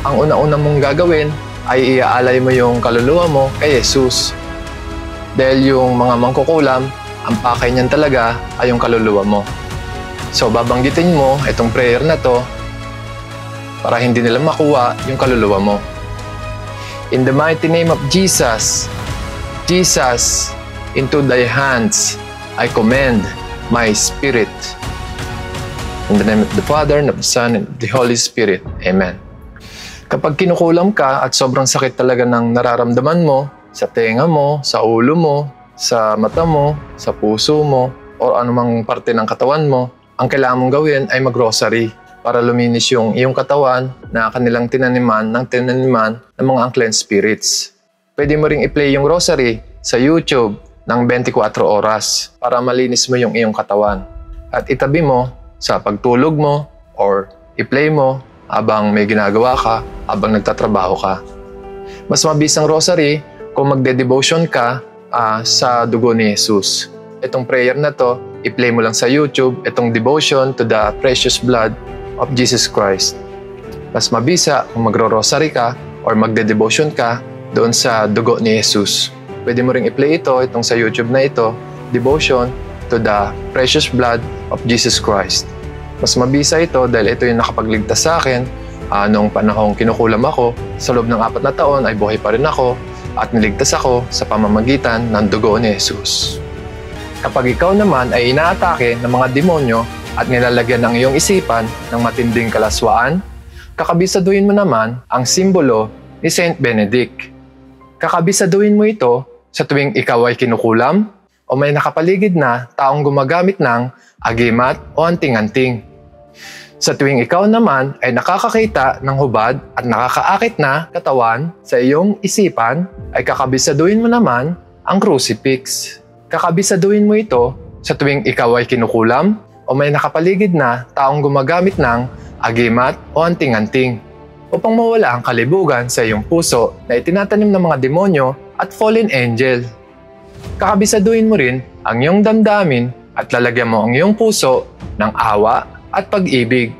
ang una-una mong gagawin ay iaalay mo yung kaluluwa mo kay Jesus. Dahil yung mga mangkukulam, ang pakay niyan talaga ay yung kaluluwa mo. So babanggitin mo itong prayer na to para hindi nila makuha yung kaluluwa mo. In the mighty name of Jesus, Jesus, into thy hands I commend my spirit. In the name of the Father, and of the Son, and of the Holy Spirit. Amen. Kapag kinukulam ka at sobrang sakit talaga ng nararamdaman mo, sa tenga mo, sa ulo mo, sa mata mo, sa puso mo, o anumang parte ng katawan mo, ang kailangan mong gawin ay mag-rosary para luminis yung iyong katawan na kanilang tinaniman ng mga unclean spirits. Pwede mo ring i-play yung rosary sa YouTube ng 24 oras para malinis mo yung iyong katawan. At itabi mo sa pagtulog mo or i-play mo habang may ginagawa ka, habang nagtatrabaho ka. Mas mabisang rosary kung magde-devotion ka sa dugo ni Jesus. Itong prayer na to, i-play mo lang sa YouTube, itong devotion to the precious blood of Jesus Christ. Mas mabisa kung magro-rosary ka or magde-devotion ka doon sa dugo ni Jesus. Pwede mo ring i-play itong sa YouTube na ito, devotion to the precious blood of Jesus Christ. Mas mabisa ito dahil ito yung nakapagligtas sa akin noong panahong kinukulam ako. Sa loob ng 4 na taon ay buhay pa rin ako at niligtas ako sa pamamagitan ng dugo ni Jesus. Kapag ikaw naman ay inaatake ng mga demonyo at nilalagyan ng iyong isipan ng matinding kalaswaan, kakabisaduhin mo naman ang simbolo ni Saint Benedict. Kakabisaduhin mo ito sa tuwing ikaw ay kinukulam o may nakapaligid na taong gumagamit ng agimat o anting-anting. Sa tuwing ikaw naman ay nakakakita ng hubad at nakakaakit na katawan sa iyong isipan, ay kakabisaduhin mo naman ang crucifix. Kakabisaduhin mo ito sa tuwing ikaw ay kinukulam o may nakapaligid na taong gumagamit ng agimat o anting-anting upang mawala ang kalibugan sa iyong puso na itinatanim ng mga demonyo at fallen angel. Kakabisaduhin mo rin ang iyong damdamin at lalagyan mo ang iyong puso ng awa at pag-ibig.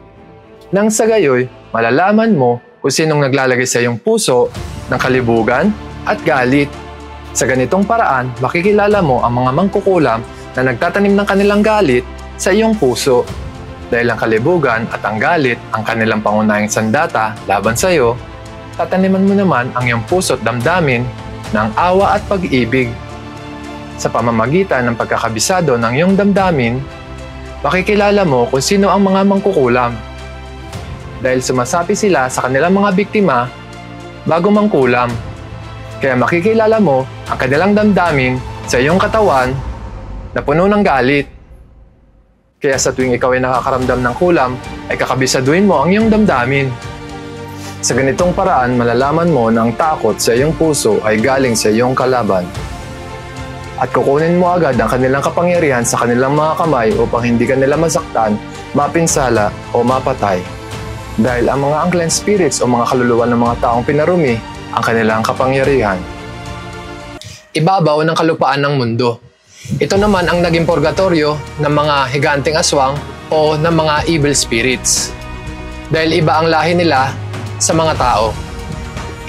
Nang sa gayoy, malalaman mo kung sinong naglalagay sa iyong puso ng kalibugan at galit. Sa ganitong paraan, makikilala mo ang mga mangkukulam na nagtatanim ng kanilang galit sa iyong puso. Dahil ang kalibugan at ang galit ang kanilang pangunahing sandata laban sa iyo, tataniman mo naman ang iyong puso at damdamin ng awa at pag-ibig. Sa pamamagitan ng pagkakabisado ng iyong damdamin, makikilala mo kung sino ang mga mangkukulam. Dahil sumasapi sila sa kanilang mga biktima bago mangkulam. Kaya makikilala mo ang kanilang damdamin sa iyong katawan na puno ng galit. Kaya sa tuwing ikaw ay nakakaramdam ng kulam, ay kakabisaduhin mo ang iyong damdamin. Sa ganitong paraan, malalaman mo na ang takot sa iyong puso ay galing sa iyong kalaban. At kukunin mo agad ang kanilang kapangyarihan sa kanilang mga kamay upang hindi ka nila masaktan, mapinsala o mapatay. Dahil ang mga unclean spirits o mga kaluluwa ng mga taong pinarumi ang kanilang kapangyarihan. Ibabaw ng kalupaan ng mundo. Ito naman ang naging purgatorio ng mga higanting aswang o ng mga evil spirits. Dahil iba ang lahi nila sa mga tao.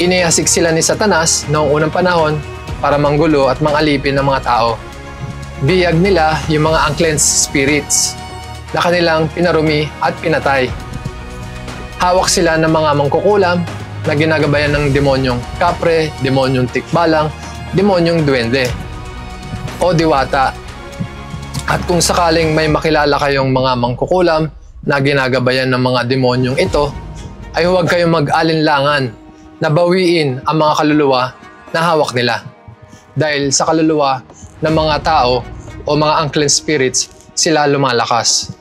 Inihasik sila ni Satanas noong unang panahon para manggulo at mangalipin ng mga tao. Biyag nila yung mga unclean spirits na kanilang pinarumi at pinatay. Hawak sila ng mga mangkukulam na ginagabayan ng demonyong kapre, demonyong tikbalang, demonyong duwende o diwata. At kung sakaling may makilala kayong mga mangkukulam na ginagabayan ng mga demonyong ito, ay huwag kayong mag-alinlangan na bawiin ang mga kaluluwa na hawak nila. Dahil sa kaluluwa ng mga tao o mga unclean spirits, sila lumalakas.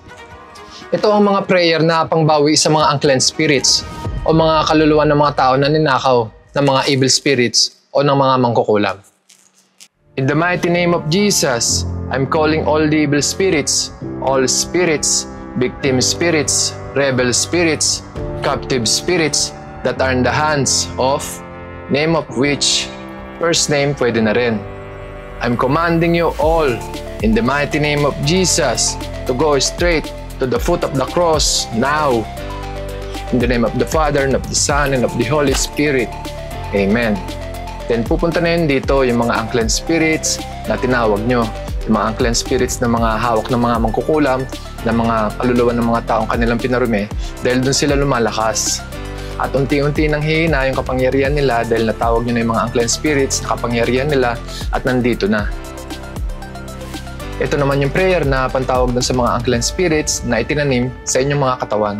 Ito ang mga prayer na pangbawi sa mga unclean spirits o mga kaluluwa ng mga tao na ninakaw ng mga evil spirits o ng mga mangkukulam. In the mighty name of Jesus, I'm calling all the evil spirits, all spirits, victim spirits, rebel spirits, captive spirits that are in the hands of, name of which, first name pwede na rin. I'm commanding you all in the mighty name of Jesus to go straight to the foot of the cross now. In the name of the Father, and of the Son, and of the Holy Spirit. Amen. Then pupunta na yun dito yung mga unclean spirits na tinawag nyo. Yung mga unclean spirits na mga hawak ng mga mangkukulam, na mga kaluluwa ng mga taong kanilang pinarumi, dahil dun sila lumalakas. At unti-unti nang hihina yung kapangyarihan nila dahil natawag nyo na yung mga unclean spirits na kapangyarihan nila at nandito na. Ito naman yung prayer na pantawag dun sa mga unclean spirits na itinanim sa inyong mga katawan.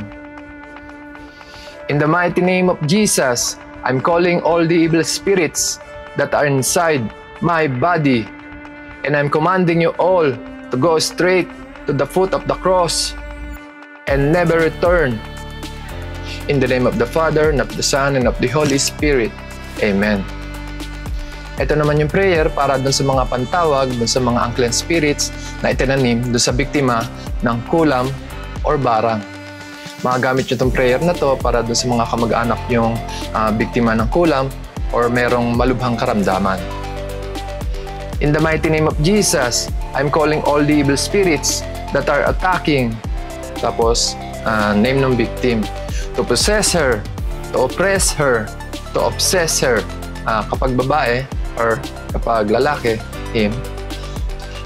In the mighty name of Jesus, I'm calling all the evil spirits that are inside my body, and I'm commanding you all to go straight to the foot of the cross and never return. In the name of the Father, and of the Son, and of the Holy Spirit. Amen. Ito naman yung prayer para dun sa mga pantawag, dun sa mga unclean spirits na itinanim dun sa biktima ng kulam or barang. Magagamit nyo itong prayer na to para dun sa mga kamag-anak yung biktima ng kulam or merong malubhang karamdaman. In the mighty name of Jesus, I'm calling all the evil spirits that are attacking, tapos name ng victim, to possess her, to oppress her, to obsess her. Kapag babae or kapag lalaki, him.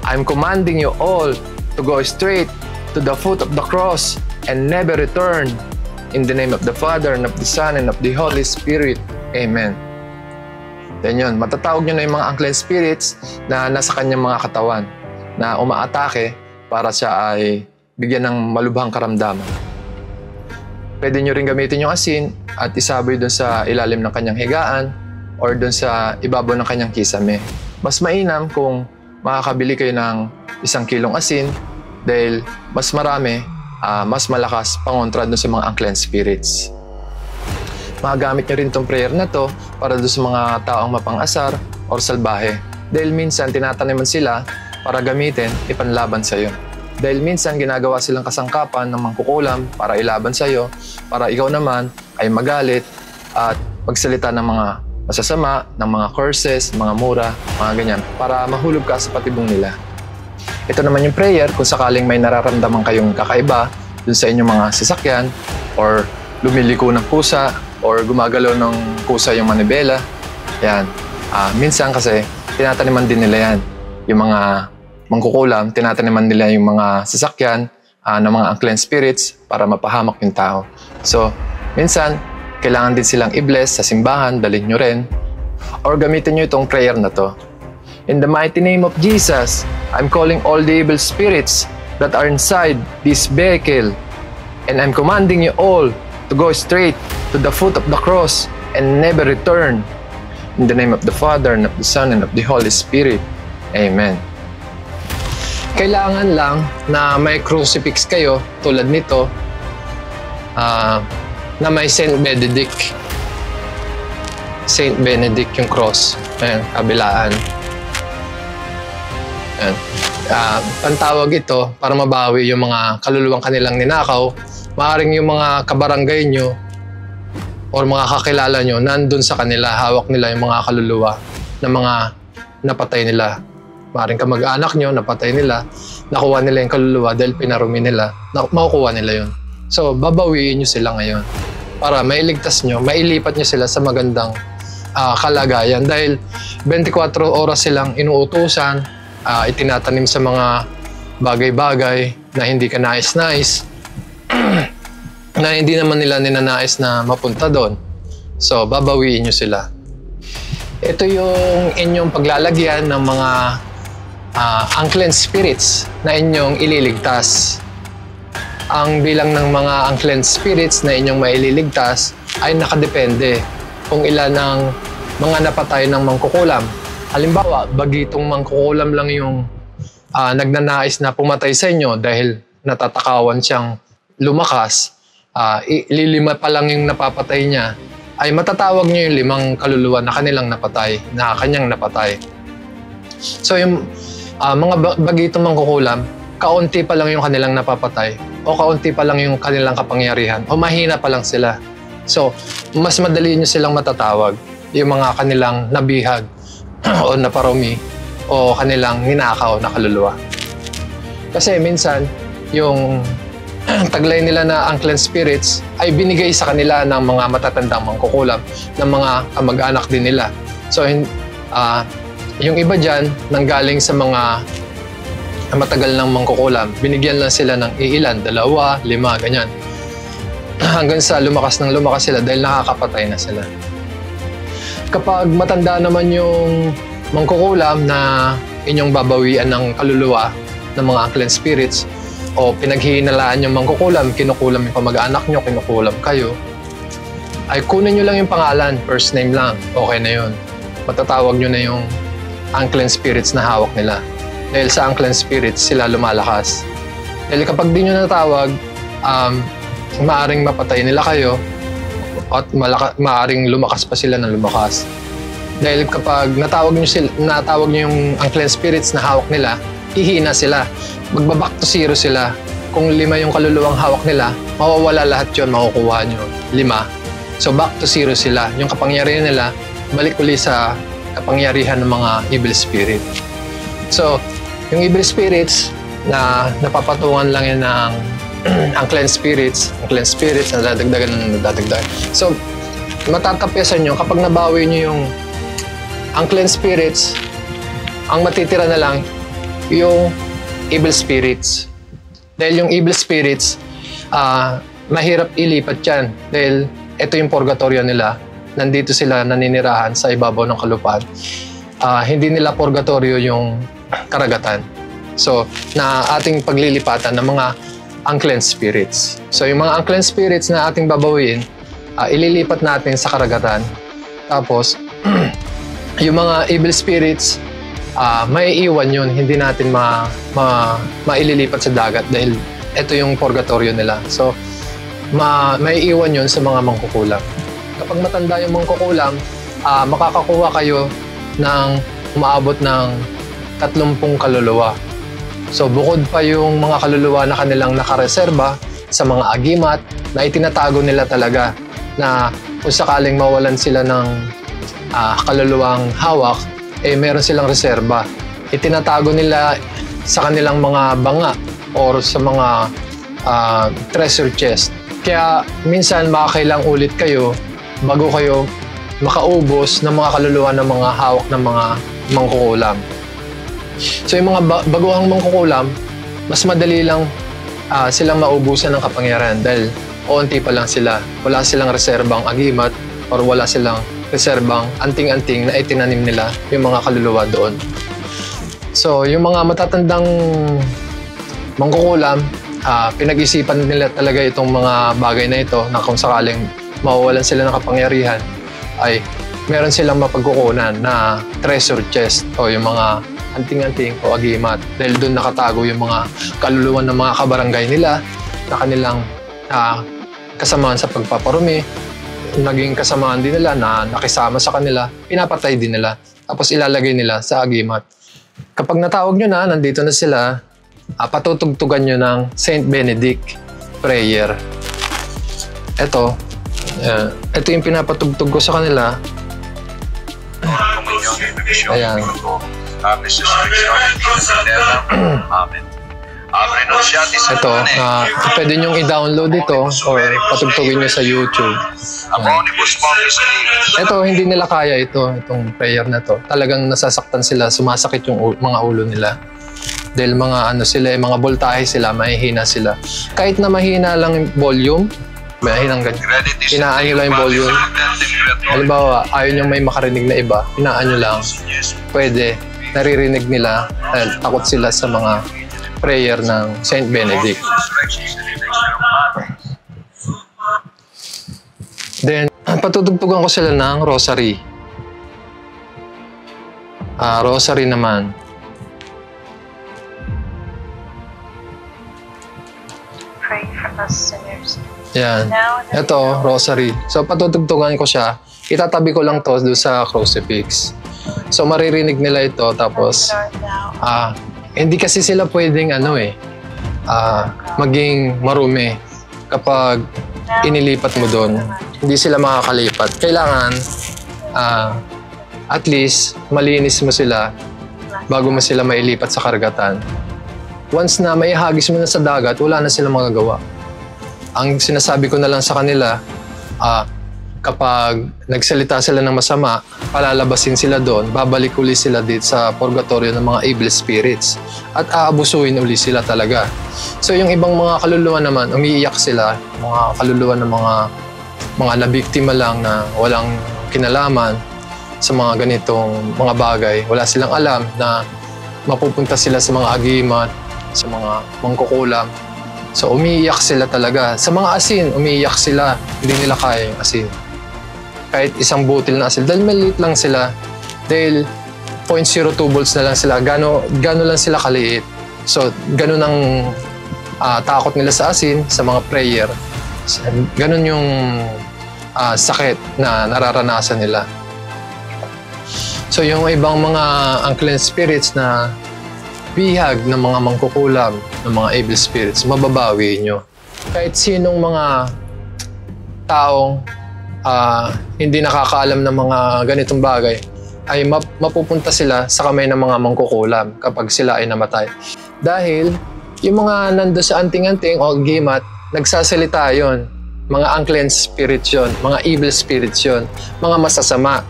I'm commanding you all to go straight to the foot of the cross and never return. In the name of the Father, and of the Son, and of the Holy Spirit. Amen. Then yun, matatawag nyo na yung mga unclean spirits na nasa kanyang mga katawan na umaatake para siya ay bigyan ng malubhang karamdaman. Pwede nyo rin gamitin yung asin at isaboy dun sa ilalim ng kanyang higaan or dun sa ibabaw ng kanyang kisame. Mas mainam kung makakabili kayo ng 1 kilong asin dahil mas marami, mas malakas pangontra dun sa mga unclean spirits. Magagamit nyo rin itong prayer na to para dun sa mga taong mapang-asar or salbahe. Dahil minsan tinataniman sila para gamitin, ipanlaban sa'yo. Dahil minsan ginagawa silang kasangkapan ng mangkukulam para ilaban sa'yo, para ikaw naman ay magalit at magsalita ng mga masasama, ng mga curses, mga mura, mga ganyan, para mahulog ka sa patibong nila. Ito naman yung prayer kung sakaling may nararamdaman kayong kakaiba dun sa inyong mga sasakyan or lumiliko ng kusa or gumagalaw ng kusa yung manibela. Yan. Minsan kasi tinataniman din nila yan. Yung mga mangkukulam, tinataniman nila yung mga sasakyan ng mga unclean spirits para mapahamak yung tao. So, minsan, kailangan din silang i-bless sa simbahan, dalhin nyo rin. Or gamitin nyo itong prayer na to. In the mighty name of Jesus, I'm calling all the evil spirits that are inside this vehicle. And I'm commanding you all to go straight to the foot of the cross and never return. In the name of the Father, and of the Son, and of the Holy Spirit. Amen. Kailangan lang na may crucifix kayo tulad nito na may Saint Benedict. Saint Benedict yung cross. Ayan, kabilaan. Ayan. Pantawag ito para mabawi yung mga kaluluwang kanilang ninakaw. Maaaring yung mga kabarangay nyo or mga kakilala nyo nandun sa kanila, hawak nila yung mga kaluluwa ng mga napatay nila. Maaaring kamag-anak nyo, napatay nila, nakuha nila yung kaluluwa dahil pinarumi nila, makukuha nila yun. So, babawiin nyo sila ngayon para mailigtas nyo, mailipat nyo sila sa magandang kalagayan dahil 24 oras silang inuutusan, itinatanim sa mga bagay-bagay na hindi ka nais-nais, na hindi naman nila ninanais na mapunta doon. So, babawiin nyo sila. Ito yung inyong paglalagyan ng mga unclean spirits na inyong ililigtas. Ang bilang ng mga unclean spirits na inyong maililigtas ay nakadepende kung ilan ang mga napatay ng mangkukulam. Halimbawa, bagitong mangkukulam lang yung nagnanais na pumatay sa inyo dahil natatakawan siyang lumakas, lilima pa lang yung napapatay niya, ay matatawag niyo yung 5 kaluluwa na kanilang napatay, na kanyang napatay. So yung mga bagitong mangkukulam, kaunti pa lang yung kanilang napapatay o kaunti pa lang yung kanilang kapangyarihan o mahina pa lang sila. So, mas madali nyo silang matatawag yung mga kanilang nabihag o naparumi o kanilang ninakaw na kaluluwa. Kasi minsan, yung taglay nila na unclean spirits ay binigay sa kanila ng mga matatandang mangkukulam, ng mga kamag-anak din nila. So, yung iba dyan, nanggaling sa mga matagal ng mangkukulam, binigyan lang sila ng iilan, 2, 5, ganyan. Hanggang sa lumakas sila dahil nakakapatay na sila. Kapag matanda naman yung mangkukulam na inyong babawian ng kaluluwa ng mga unclean spirits, o pinaghihinalaan yung mangkukulam, kinukulam yung kamag-anak nyo, kinukulam kayo, ay kunin nyo lang yung pangalan, first name lang, okay na yun. Matatawag nyo na yung unclean spirits na hawak nila. Dahil sa unclean spirits, sila lumalakas. Dahil kapag di nyo natawag, maaring mapatay nila kayo at maaring lumakas pa sila ng lumakas. Dahil kapag natawag nyo yung unclean spirits na hawak nila, hihina sila. Magbaback to 0 sila. Kung 5 yung kaluluwang hawak nila, mawawala lahat yun, makukuha nyo 5. So back to 0 sila. Yung kapangyarihan nila, balik uli sa kapangyarihan ng mga evil spirit. So, yung evil spirits na napapatungan lang yan ng unclean spirits na dadagdagan. So, matatapyasan nyo, kapag nabawi nyo yung unclean spirits, ang matitira na lang yung evil spirits. Dahil yung evil spirits, mahirap ilipat yan. Dahil ito yung purgatorio nila. Nandito sila naninirahan sa ibabaw ng kalupaan. Hindi nila purgatorio yung karagatan. So, na ating paglilipatan ng mga unclean spirits. So, yung mga unclean spirits na ating babawiin, ililipat natin sa karagatan. Tapos, yung mga evil spirits, may iwan yun, hindi natin maililipat sa dagat dahil ito yung purgatorio nila. So, may iwan yun sa mga mangkukulam. Kapag matanda yung mangkukulam, makakakuha kayo ng umaabot ng 30 kaluluwa. So, bukod pa yung mga kaluluwa na kanilang nakareserba sa mga agimat na itinatago nila talaga na kung sakaling mawalan sila ng kaluluwang hawak, meron silang reserba. Itinatago nila sa kanilang mga banga or sa mga treasure chest. Kaya minsan makakailang ulit kayo bago kayo makaubos ng mga kaluluwa ng mga hawak ng mga mangkukulam. So yung mga baguhang mangkukulam, mas madali lang silang maubusan ng kapangyarihan dahil onti pa lang sila. Wala silang reserbang agimat or wala silang reserbang anting-anting na itinanim nila yung mga kaluluwa doon. So, yung mga matatandang mangkukulam, pinag-isipan nila talaga itong mga bagay na ito na kung sakaling mawawalan sila ng kapangyarihan, ay meron silang mapagkukunan na treasure chest o yung mga anting-anting o agimat. Dahil doon nakatago yung mga kaluluwa ng mga kabarangay nila na kanilang kasamaan sa pagpaparumi, naging kasamaan din nila na nakisama sa kanila, pinapatay din nila, tapos ilalagay nila sa agimat. Kapag natawag nyo na, nandito na sila, patutugtugan nyo ng Saint Benedict prayer. Ito yung pinapatugtog ko sa kanila. Ayan. Ito, pwede nyong i-download ito or patugtugin nyo sa YouTube. Ito, hindi nila kaya itong prayer na to. Talagang nasasaktan sila, sumasakit yung mga ulo nila. Dahil mga mga voltahe sila, mahihina sila. Kahit na mahina lang yung volume, hinaan nyo lang yung volume. Halimbawa, ayaw nyo may makarinig na iba, hinaan nyo lang. Pwede, naririnig nila dahil takot sila sa mga prayer ng Saint Benedict. Then, patutugtugan ko sila ng rosary. Rosary naman. Pray for us sinners. Yan. Ito, rosary. So, patutugtugan ko siya. Itatabi ko lang to doon sa crucifix. So, maririnig nila ito. Tapos, hindi kasi sila pwedeng maging marumi kapag inilipat mo doon. Hindi sila makakalipat. Kailangan at least malinis mo sila bago mo sila mailipat sa karagatan. Once na maihagis mo na sa dagat, wala na silang magagawa. Ang sinasabi ko na lang sa kanila, kapag nagsalita sila ng masama, palalabasin sila doon, babalik uli sila dito sa purgatorio ng mga evil spirits at aabusuhin uli sila talaga. So yung ibang mga kaluluwa naman, umiiyak sila, mga kaluluwa ng mga nabiktima lang na walang kinalaman sa mga ganitong mga bagay. Wala silang alam na mapupunta sila sa mga agimat, sa mga mangkukulam. So umiiyak sila talaga. Sa mga asin, umiiyak sila. Hindi nila kaya yung asin. Kahit isang butil na asin. Dahil maliit lang sila. Dahil 0.02 volts na lang sila. Gano lang sila kaliit. So gano'n ang takot nila sa asin, sa mga prayer. Gano'n yung sakit na nararanasan nila. So yung ibang mga unclean spirits na bihag ng mga mangkukulam, ng mga evil spirits, mababawi nyo. Kahit sinong mga taong hindi nakakaalam ng mga ganitong bagay, ay mapupunta sila sa kamay ng mga mangkukulam kapag sila ay namatay. Dahil yung mga nando sa anting-anting o gimat, nagsasalita yon. Mga unclean spirits yun, mga evil spirits yun, mga masasama.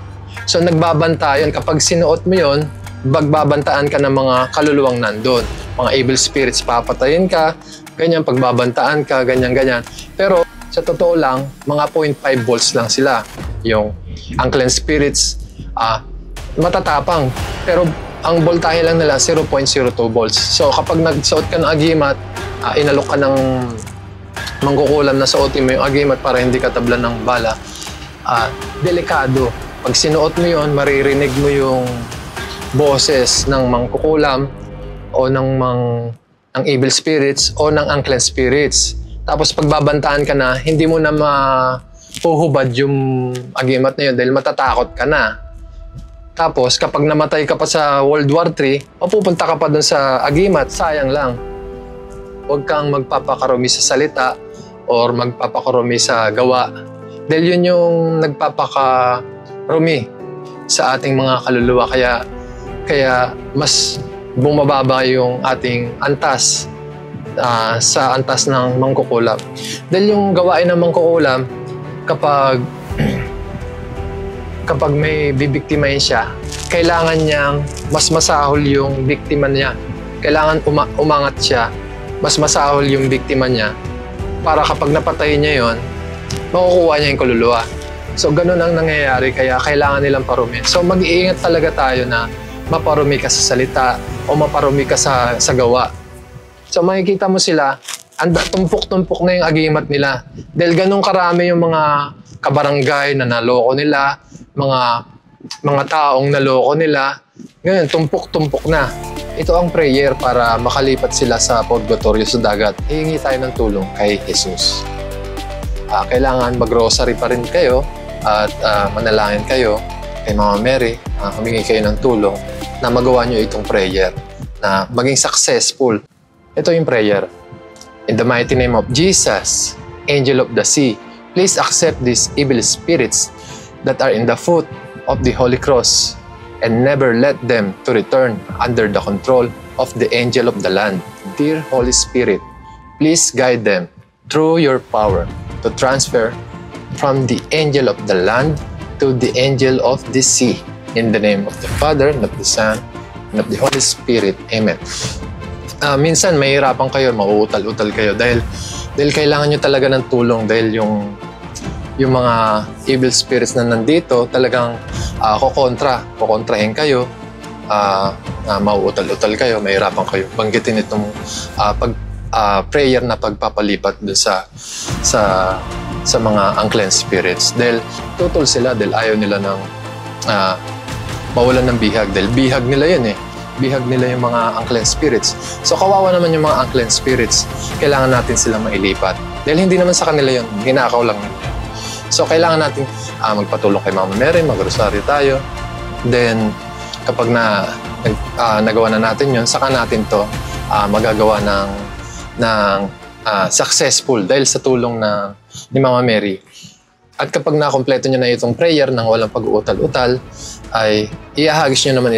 So nagbabanta yun. Kapag sinuot mo yun, bagbabantaan ka ng mga kaluluwang nandun. Mga evil spirits, papatayin ka, ganyan, pagbabantaan ka, ganyan-ganyan. Pero sa totoo lang, mga 0.5 volts lang sila. Yung unclean spirits, matatapang. Pero ang voltahe lang nila, 0.02 volts. So kapag nagsuot ka ng agimat, inalok ka ng mangkukulam na suotin mo yung agimat para hindi ka tablan ng bala, delikado. Pag sinuot mo yun, maririnig mo yung boses ng mangkukulam o ng evil spirits o ng unclean spirits. Tapos pagbabantaan ka na, hindi mo na mapuhubad yung agimat na yun dahil matatakot ka na. Tapos kapag namatay ka pa sa World War III, mapupunta ka pa dun sa agimat, sayang lang. Huwag kang magpapakarumi sa salita or magpapakarumi sa gawa. Dahil yun yung nagpapakarumi sa ating mga kaluluwa. Kaya mas bumababa yung ating antas sa antas ng mangkukulam. Dahil yung gawain ng mangkukulam, kapag may bibiktimahin siya, kailangan niyang mas masahol yung biktima niya. Kailangan umangat siya, mas masahol yung biktima niya para kapag napatay niya yon, makukuha niya yung kaluluwa. So ganun ang nangyayari, kaya kailangan nilang parumin. So mag-iingat talaga tayo na maparumi ka sa salita o maparumi ka sa gawa. So makikita mo sila, tumpok-tumpok na yung agimat nila. Dahil ganun karami yung mga kabarangay na naloko nila, mga taong naloko nila. Ngayon, tumpok-tumpok na. Ito ang prayer para makalipat sila sa purgatorio sa dagat. Hihingi tayo ng tulong kay Jesus. Kailangan mag-rosary pa rin kayo at manalangin kayo kay Mama Mary. Humingi kayo ng tulong na magawa nyo itong prayer na maging successful. Ito yung prayer. In the mighty name of Jesus, Angel of the Sea, please accept these evil spirits that are in the foot of the Holy Cross and never let them to return under the control of the angel of the land. Dear Holy Spirit, please guide them through your power to transfer from the angel of the land to the angel of the sea. In the name of the Father, and of the Son, and of the Holy Spirit. Amen. Minsan mahirapan kayo, mauutal-utal kayo dahil kailangan nyo talaga ng tulong dahil yung mga evil spirits na nandito talagang kukontrahin kayo, mauutal-utal kayo, mahirapan kayo. Banggitin itong prayer na pagpapalipat dun sa mga unclean spirits. Dahil tutol sila dahil ayaw nila ng mawalan ng bihag. Dahil bihag nila yun eh. Bihag nila yung mga unclean spirits. So kawawa naman yung mga unclean spirits. Kailangan natin silang mailipat. Dahil hindi naman sa kanila yun. Ginakaw lang nila. So kailangan natin magpatulong kay Mama Mary, mag-rosaryo tayo. Then kapag nagawa na natin yun, saka natin to magagawa ng successful dahil sa tulong ni Mama Mary. At kapag nakompleto nyo na itong prayer nang walang pag-uutal-utal, ay iahagis nyo naman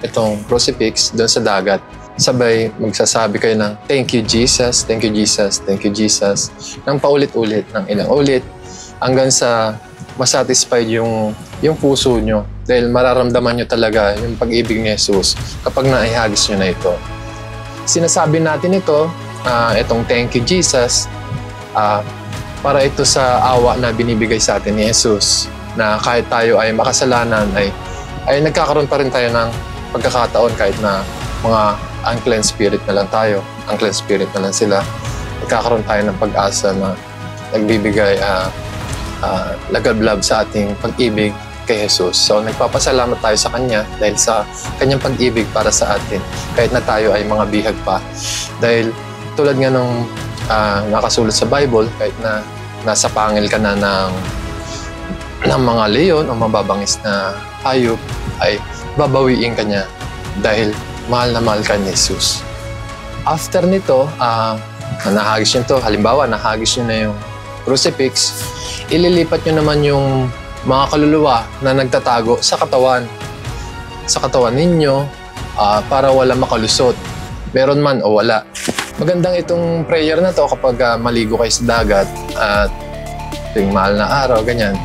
itong crucifix doon sa dagat. sabay magsasabi kayo ng thank you Jesus, thank you Jesus, thank you Jesus ng paulit-ulit, ng ilang ulit hanggang sa masatisfied yung puso nyo dahil mararamdaman nyo talaga yung pag-ibig ni Jesus kapag naihagis nyo na ito. Sinasabi natin ito, itong thank you Jesus, para ito sa awa na binibigay sa atin ni Jesus na kahit tayo ay makasalanan ay nagkakaroon pa rin tayo ng pagkakataon kahit na mga unclean spirit na lang tayo, unclean spirit na lang sila, nagkakaroon tayo ng pag-asa na nagbibigay lagablab sa ating pag-ibig kay Jesus. So nagpapasalamat tayo sa Kanya dahil sa Kanyang pag-ibig para sa atin kahit na tayo ay mga bihag pa. Dahil tulad nga nung nakasulat sa Bible, kahit na nasa pangil ka na ng mga leon o mababangis na hayop, ay babawiin ka niya dahil mahal na mahal ka ni Jesus. After nito, nahagis nyo to, halimbawa nahagis nyo na yung crucifix, ililipat nyo naman yung mga kaluluwa na nagtatago sa katawan ninyo para wala makalusot. Meron man o wala. Magandang itong prayer na to kapag maligo kayo sa dagat at tuwing mahal na araw, ganyan.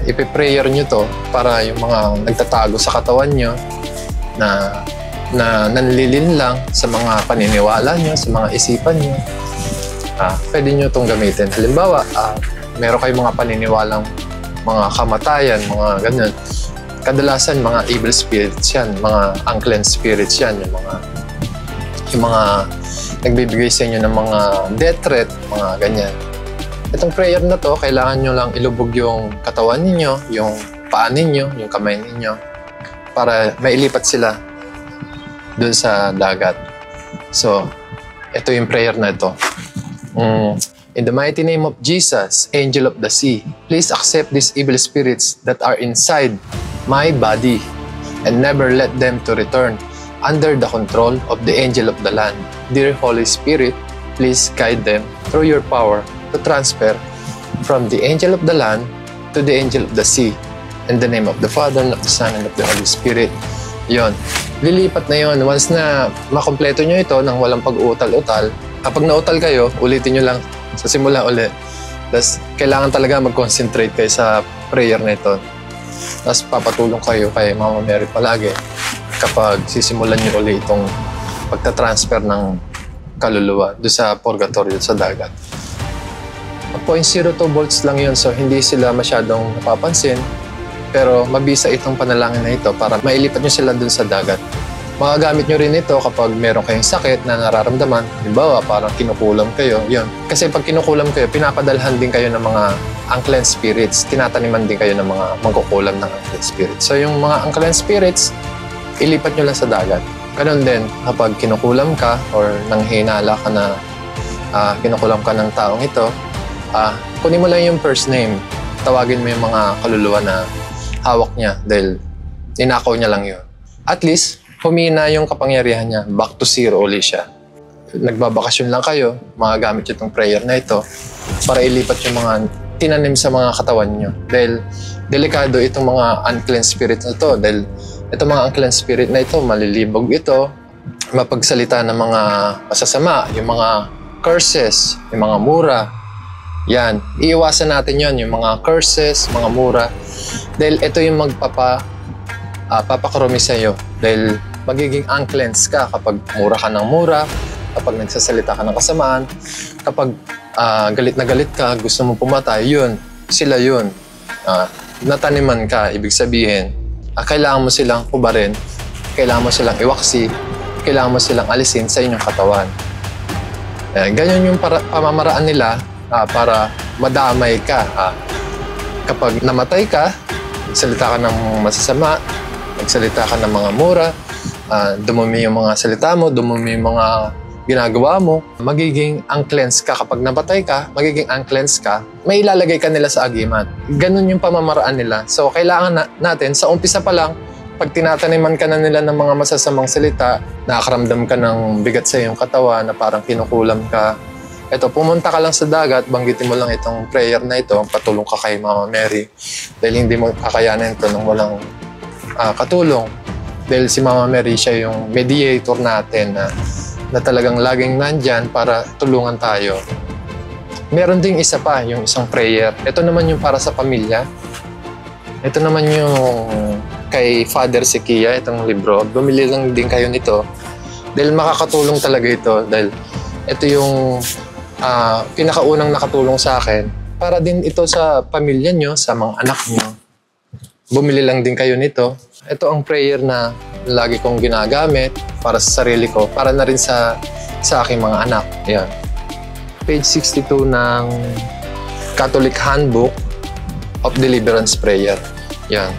Ipiprayer nyo to para yung mga nagtatago sa katawan nyo na nanlilin lang sa mga paniniwala nyo, sa mga isipan nyo, pwede nyo itong gamitin. Halimbawa, meron kayong mga paniniwalang mga kamatayan, mga ganyan. Kadalasan mga evil spirits yan, mga unclean spirits yan, yung mga nagbibigay sa inyo ng mga death threat, mga ganyan. Itong prayer na to, kailangan nyo lang ilubog yung katawan ninyo, yung paa ninyo, yung kamay ninyo, para mailipat sila dun sa dagat. So, ito yung prayer na ito. In the mighty name of Jesus, angel of the sea, please accept these evil spirits that are inside my body and never let them to return under the control of the angel of the land. Dear Holy Spirit, please guide them through your power to transfer from the angel of the land to the angel of the sea. In the name of the Father, and of the Son, and of the Holy Spirit. Yon. Lilipat na yon. Once na makompleto nyo ito nang walang pag-uutal-utal, kapag nautal kayo, ulitin nyo lang sa simula ulit. Tapos, kailangan talaga mag-concentrate kayo sa prayer na ito. Tapos, papatulong kayo kay Mama Mary palagi kapag sisimulan nyo ulit itong pagta-transfer ng kaluluwa doon sa purgatorio sa dagat. 0.02 volts lang yun, so hindi sila masyadong napapansin. Pero mabisa itong panalangin na ito para mailipat nyo sila dun sa dagat. Magagamit nyo rin ito kapag meron kayong sakit na nararamdaman. Halimbawa, parang kinukulam kayo. Yun. Kasi pag kinukulam kayo, pinapadalhan din kayo ng mga unclean spirits. Tinataniman din kayo ng mga mangkukulam ng unclean spirits. So yung mga unclean spirits, ilipat nyo lang sa dagat. Ganon din, kapag kinukulam ka or nanghinala ka na kinukulam ka ng taong ito, kunin mo lang yung first name. Tawagin mo yung mga kaluluwa na hawak niya dahil ninakaw niya lang yun. At least, humina yung kapangyarihan niya. Back to zero ulit siya. Nagbabakasyon lang kayo, magagamit itong prayer na ito para ilipat yung mga tinanim sa mga katawan niyo. Dahil delikado itong mga unclean spirit na ito. Dahil itong mga unclean spirit na ito, malilibog ito, mapagsalita ng mga masasama, yung mga curses, yung mga mura. Yan, iiwasan natin yon, yung mga curses, mga mura. Dahil ito yung papakarumi sa'yo. Dahil magiging uncleansed ka kapag mura ka ng mura, kapag nagsasalita ka ng kasamaan, kapag galit na galit ka, gusto mong pumatay, yun, sila yun. Nataniman ka, ibig sabihin, kailangan mo silang kubarin, kailangan mo silang iwaksi, kailangan mo silang alisin sa inyong katawan. Ganyan yung pamamaraan nila para madamay ka. Kapag namatay ka, nagsalita ka ng masasama, nagsalita ka ng mga mura, dumumi yung mga salita mo, dumumi yung mga ginagawa mo, magiging uncleansed ka. Kapag namatay ka, magiging uncleansed ka, may ilalagay ka nila sa agimat. Ganun yung pamamaraan nila. So, kailangan natin, sa umpisa pa lang, pag tinataniman ka na nila ng mga masasamang salita, nakakaramdam ka ng bigat sa iyong katawan na parang kinukulam ka, eto, pumunta ka lang sa dagat, banggitin mo lang itong prayer na ito, patulong ka kay Mama Mary. Dahil hindi mo kakayanin ito nung walang katulong. Dahil si Mama Mary siya yung mediator natin na talagang laging nandyan para tulungan tayo. Meron ding isa pa, yung isang prayer. Ito naman yung para sa pamilya. Ito naman yung kay Father Sikia, itong libro. Bumili lang din kayo nito. Dahil makakatulong talaga ito. Dahil ito yung pinakaunang nakatulong sa akin. Para din ito sa pamilya nyo, sa mga anak nyo. Bumili lang din kayo nito. Ito ang prayer na lagi kong ginagamit para sa sarili ko, para na rin sa aking mga anak. Ayan. Page 62 ng Catholic Handbook of Deliverance Prayer. Yan.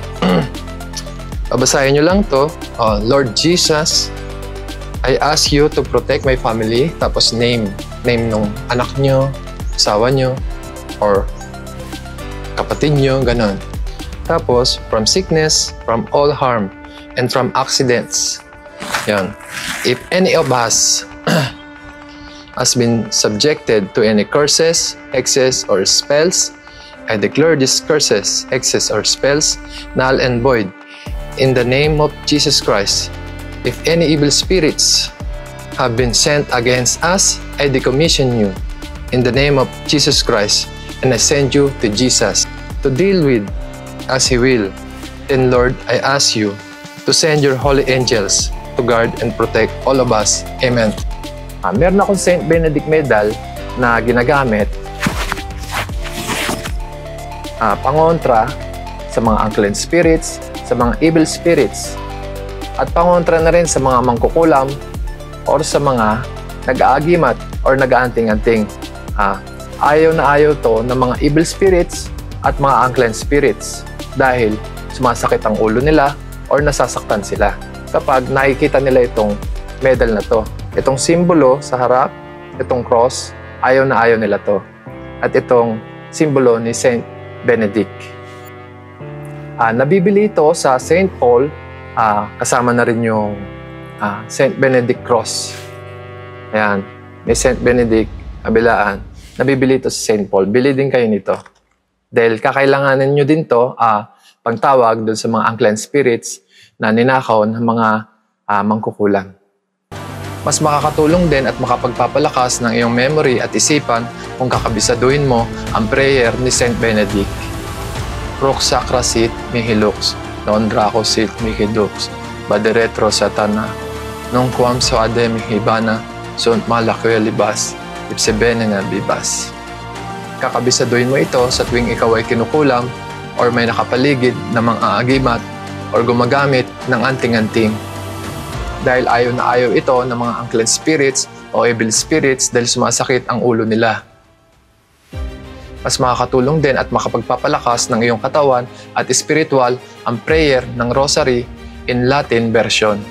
Babasahin nyo lang to. Lord Jesus, I ask you to protect my family. Tapos name nung anak nyo, asawa nyo, or kapatid nyo, ganun. Tapos, from sickness, from all harm, and from accidents. Yan. If any of us has been subjected to any curses, hexes, or spells, I declare these curses, hexes, or spells null and void in the name of Jesus Christ. If any evil spirits have been sent against us, I decommission you in the name of Jesus Christ, and I send you to Jesus to deal with as He will. Then Lord, I ask you to send your holy angels to guard and protect all of us. Amen. Meron akong Saint Benedict medal na ginagamit pangontra sa mga unclean spirits, sa mga evil spirits, at pangontra na rin sa mga mangkukulam or sa mga nag-aagimat or nag-aanting-anting. Ayaw na ayaw to ng mga evil spirits at mga unclean spirits dahil sumasakit ang ulo nila or nasasaktan sila kapag nakikita nila itong medal na to. Itong simbolo sa harap, itong cross, ayaw na ayaw nila to. At itong simbolo ni Saint Benedict. Nabibili ito sa Saint Paul, kasama na rin yung Saint Benedict Cross. Ayan, may Saint Benedict, kabilaan. Nabibili ito sa Saint Paul. Bili din kayo nito. Dahil kakailanganin nyo din to pagtawag dun sa mga unclean spirits na ninakaw ng mga mangkukulam. Mas makakatulong din at makapagpapalakas ng iyong memory at isipan kung kakabisaduhin mo ang prayer ni Saint Benedict. Proc sacra sit mihi lux, non draco sit mihi dux, baderetro satana, non quam suade mihi bana, sunt malaque libas, ipse benena bibas. Kakabisaduhin mo ito sa tuwing ikaw ay kinukulam or may nakapaligid na mga agimat or gumagamit ng anting-anting. Dahil ayaw na ayaw ito ng mga unclean spirits o evil spirits dahil sumasakit ang ulo nila. Mas makakatulong din at makapagpapalakas ng iyong katawan at spiritual ang prayer ng Rosary in Latin version.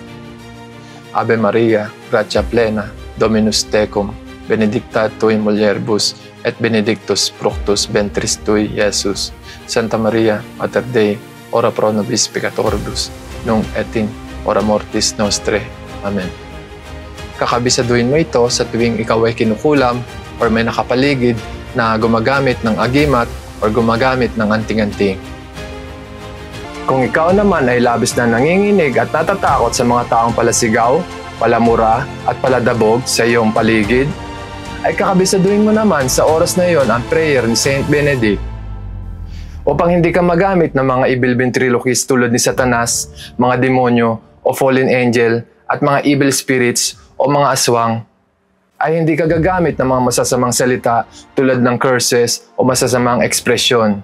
Ave Maria, gratia plena, Dominus tecum, benedicta tui mulieribus, et benedictus fructus ventris tui, Iesus. Santa Maria, Mater Dei, ora pro nobis peccatoribus, nunc et in hora mortis nostre. Amen. Kakabisaduhin mo ito sa tuwing ikaw ay kinukulam or may nakapaligid na gumagamit ng agimat or gumagamit ng anting-anting. Kung ikaw naman ay labis na nanginginig at natatakot sa mga taong palasigaw, palamura at paladabog sa iyong paligid, ay kakabisaduhin mo naman sa oras na iyon ang prayer ni Saint Benedict. Upang hindi ka magamit ng mga evil ventriloquist tulad ni Satanas, mga demonyo o fallen angel at mga evil spirits o mga aswang, ay hindi ka gagamit ng mga masasamang salita tulad ng curses o masasamang ekspresyon.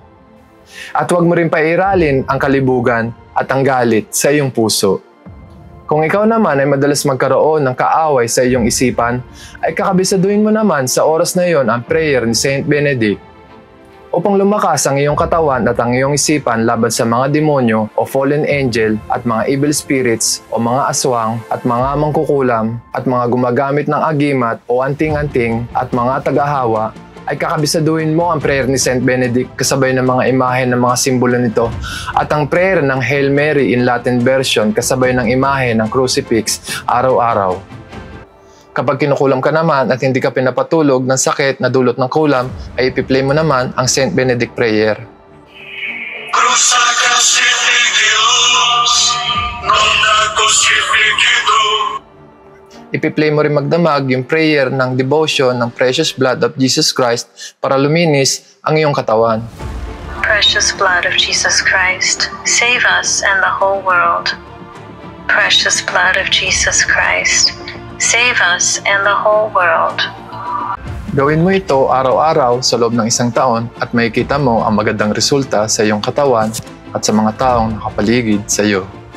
At huwag mo rin pairalin ang kalibugan at ang galit sa iyong puso. Kung ikaw naman ay madalas magkaroon ng kaaway sa iyong isipan, ay kakabisaduhin mo naman sa oras na iyon ang prayer ni Saint Benedict. Upang lumakas ang iyong katawan at ang iyong isipan laban sa mga demonyo o fallen angel at mga evil spirits o mga aswang at mga mangkukulam at mga gumagamit ng agimat o anting-anting at mga tagahawa, ay kakabisaduhin mo ang prayer ni Saint Benedict kasabay ng mga imahe ng mga simbolo nito at ang prayer ng Hail Mary in Latin version kasabay ng imahe ng crucifix araw-araw. Kapag kinukulam ka naman at hindi ka pinapatulog ng sakit na dulot ng kulam, ay ipi-play mo naman ang Saint Benedict prayer. Cruz sacra sit mihi lux, non Ipi-play mo rin magdamag yung prayer ng devotion ng Precious Blood of Jesus Christ para luminis ang iyong katawan. Precious blood of Jesus Christ, save us and the whole world. Precious blood of Jesus Christ, save us and the whole world. Gawin mo ito araw-araw sa loob ng 1 taon at makikita mo ang magandang resulta sa iyong katawan at sa mga taong nakapaligid sa iyo.